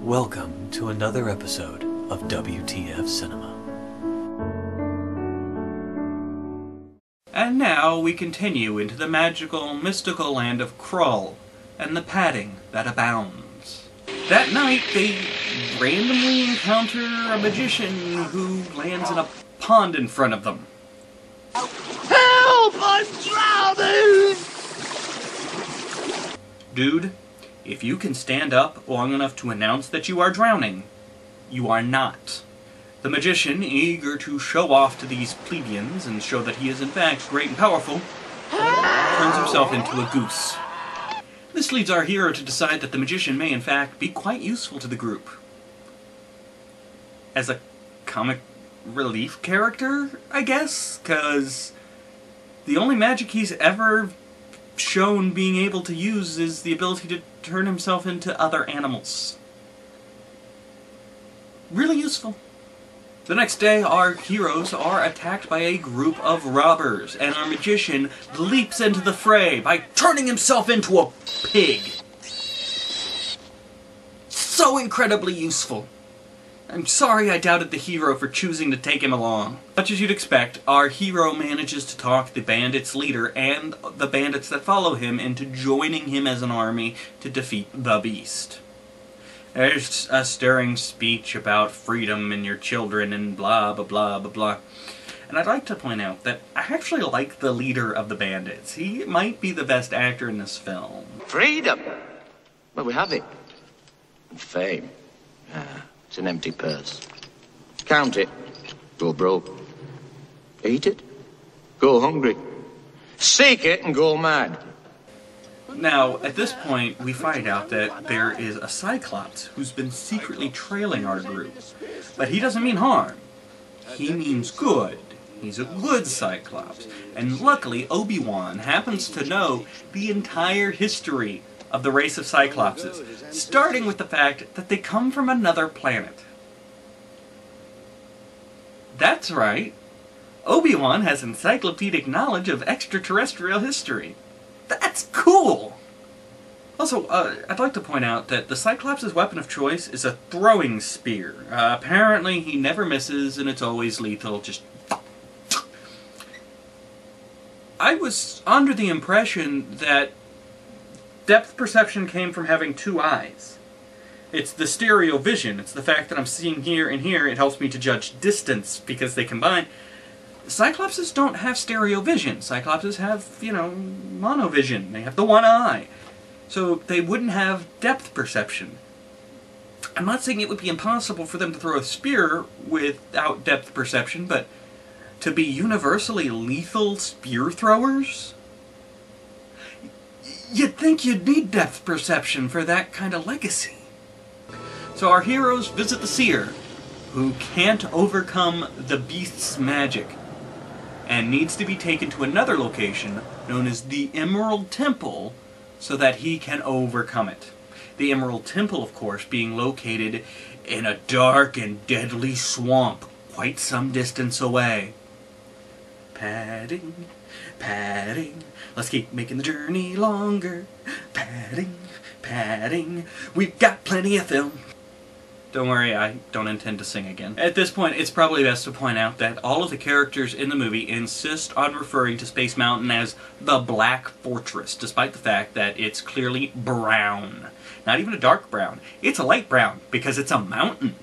Welcome to another episode of WTF Cinema. And now we continue into the magical, mystical land of Krull, and the padding that abounds. That night, they randomly encounter a magician who lands in a pond in front of them. Help! I'm drowning! Dude, if you can stand up long enough to announce that you are drowning, you are not. The magician, eager to show off to these plebeians and show that he is in fact great and powerful, turns himself into a goose. This leads our hero to decide that the magician may in fact be quite useful to the group. As a comic relief character, I guess, because the only magic he's ever shown being able to use is the ability to turn himself into other animals. Really useful. The next day, our heroes are attacked by a group of robbers, and our magician leaps into the fray by turning himself into a pig. So incredibly useful. I'm sorry I doubted the hero for choosing to take him along. Much as you'd expect, our hero manages to talk the bandits' leader and the bandits that follow him into joining him as an army to defeat the Beast. There's a stirring speech about freedom and your children and blah blah blah blah blah. And I'd like to point out that I actually like the leader of the bandits. He might be the best actor in this film. Freedom! Well, we have it. And fame. It's an empty purse. Count it. Go broke. Eat it. Go hungry. Seek it and go mad. Now, at this point, we find out that there is a Cyclops who's been secretly trailing our group. But he doesn't mean harm. He means good. He's a good Cyclops. And luckily, Obi-wan happens to know the entire history of the race of Cyclopses, starting with the fact that they come from another planet. That's right. Obi-Wan has encyclopedic knowledge of extraterrestrial history. That's cool! Also, I'd like to point out that the Cyclops' weapon of choice is a throwing spear. Apparently he never misses and it's always lethal, just... I was under the impression that depth perception came from having two eyes. It's the stereo vision. It's the fact that I'm seeing here and here. It helps me to judge distance because they combine. Cyclopses don't have stereo vision. Cyclopses have, monovision. They have the one eye. So they wouldn't have depth perception. I'm not saying it would be impossible for them to throw a spear without depth perception, but to be universally lethal spear throwers? You'd think you'd need depth perception for that kind of legacy. So our heroes visit the seer, who can't overcome the Beast's magic, and needs to be taken to another location known as the Emerald Temple so that he can overcome it. The Emerald Temple, of course, being located in a dark and deadly swamp quite some distance away. Padding, padding, let's keep making the journey longer. Padding, padding, we've got plenty of film. Don't worry, I don't intend to sing again. At this point, it's probably best to point out that all of the characters in the movie insist on referring to Space Mountain as the Black Fortress, despite the fact that it's clearly brown. Not even a dark brown. It's a light brown, because it's a mountain.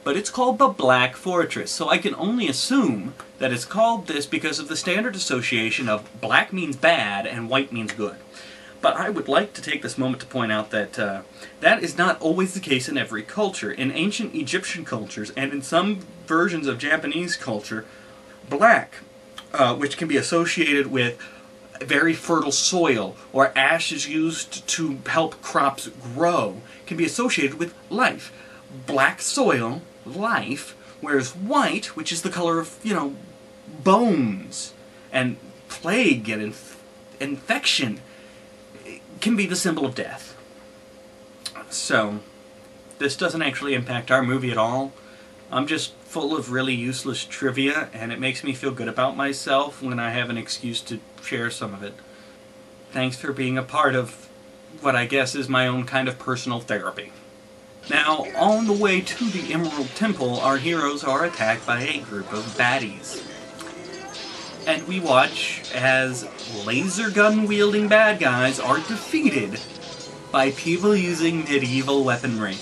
But it's called the Black Fortress, so I can only assume that it's called this because of the standard association of black means bad and white means good. But I would like to take this moment to point out that that is not always the case in every culture. In ancient Egyptian cultures, and in some versions of Japanese culture, black, which can be associated with very fertile soil, or ashes used to help crops grow, can be associated with life. Black soil, life, whereas white, which is the color of, bones, and plague and infection, can be the symbol of death. So, this doesn't actually impact our movie at all. I'm just full of really useless trivia, and it makes me feel good about myself when I have an excuse to share some of it. Thanks for being a part of what I guess is my own kind of personal therapy. Now, on the way to the Emerald Temple, our heroes are attacked by a group of baddies. And we watch as laser gun wielding bad guys are defeated by people using medieval weaponry.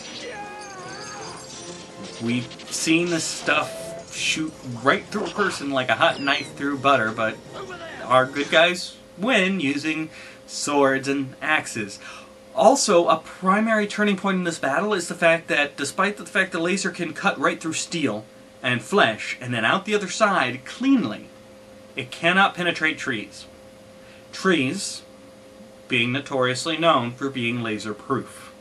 We've seen this stuff shoot right through a person like a hot knife through butter, but our good guys win using swords and axes. Also, a primary turning point in this battle is the fact that, despite the fact the laser can cut right through steel and flesh and then out the other side cleanly, it cannot penetrate trees. Trees being notoriously known for being laser-proof.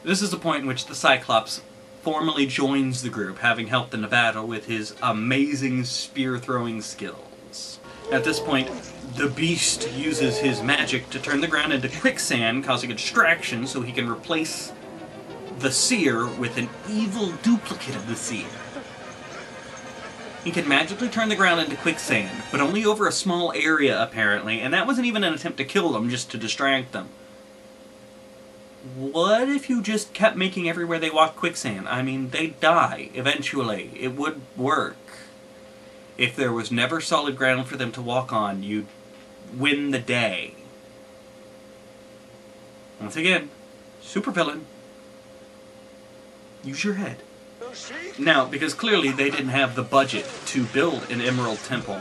This is the point in which the Cyclops formally joins the group, having helped in the battle with his amazing spear-throwing skills. At this point, the Beast uses his magic to turn the ground into quicksand, causing a distraction so he can replace the Seer with an evil duplicate of the Seer. He can magically turn the ground into quicksand, but only over a small area apparently, and that wasn't even an attempt to kill them, just to distract them. What if you just kept making everywhere they walk quicksand? I mean, they'd die eventually. It would work. If there was never solid ground for them to walk on, you'd win the day. Once again, supervillain. Use your head. Now, because clearly they didn't have the budget to build an Emerald Temple,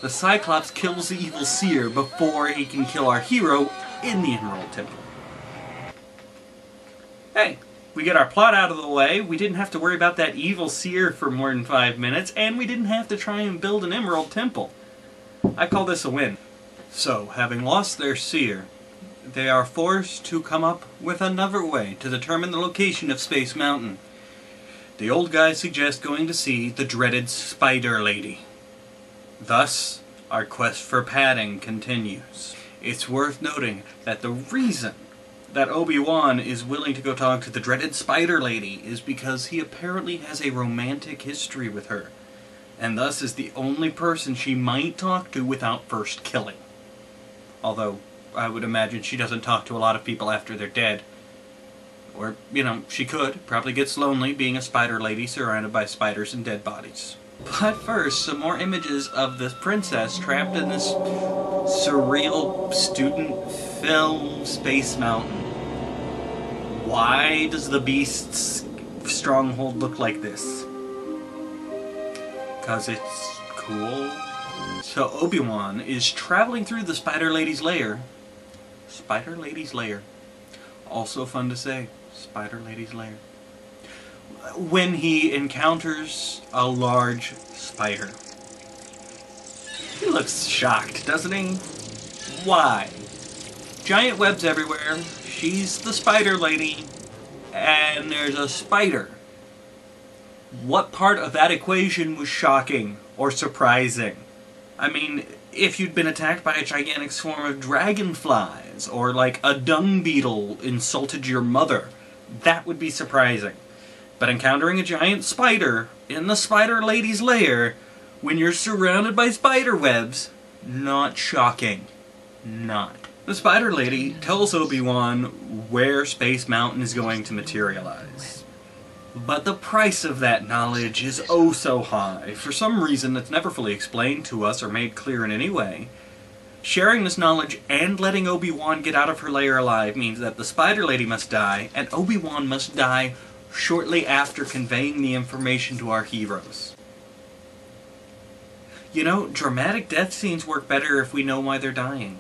the Cyclops kills the evil Seer before he can kill our hero in the Emerald Temple. Hey, we get our plot out of the way, we didn't have to worry about that evil Seer for more than 5 minutes, and we didn't have to try and build an Emerald Temple. I call this a win. So, having lost their Seer, they are forced to come up with another way to determine the location of Space Mountain. The old guys suggest going to see the dreaded Spider Lady. Thus, our quest for padding continues. It's worth noting that the reason that Obi-Wan is willing to go talk to the dreaded Spider Lady is because he apparently has a romantic history with her, and thus is the only person she might talk to without first killing. Although, I would imagine she doesn't talk to a lot of people after they're dead. Or, you know, she could. Probably gets lonely being a spider lady surrounded by spiders and dead bodies. But first, some more images of this princess trapped in this surreal student film Space Mountain. Why does the Beast's stronghold look like this? Because it's cool. So Obi-Wan is traveling through the Spider Lady's lair. Spider Lady's lair. Also fun to say. Spider Lady's lair. When he encounters a large spider. He looks shocked, doesn't he? Why? Giant webs everywhere. She's the Spider Lady. And there's a spider. What part of that equation was shocking or surprising? I mean, if you'd been attacked by a gigantic swarm of dragonflies, or like a dung beetle insulted your mother, that would be surprising. But encountering a giant spider in the Spider Lady's lair, when you're surrounded by spider webs, not shocking. Not. The Spider Lady tells Obi-Wan where Space Mountain is going to materialize. But the price of that knowledge is oh so high. For some reason that's never fully explained to us or made clear in any way, sharing this knowledge and letting Obi-Wan get out of her lair alive means that the Spider Lady must die, and Obi-Wan must die shortly after conveying the information to our heroes. You know, dramatic death scenes work better if we know why they're dying.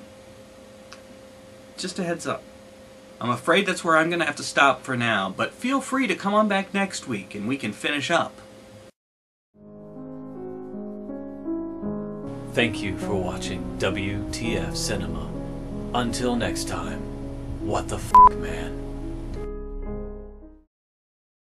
Just a heads up. I'm afraid that's where I'm going to have to stop for now, but feel free to come on back next week and we can finish up. Thank you for watching WTF Cinema. Until next time, what the f***, man?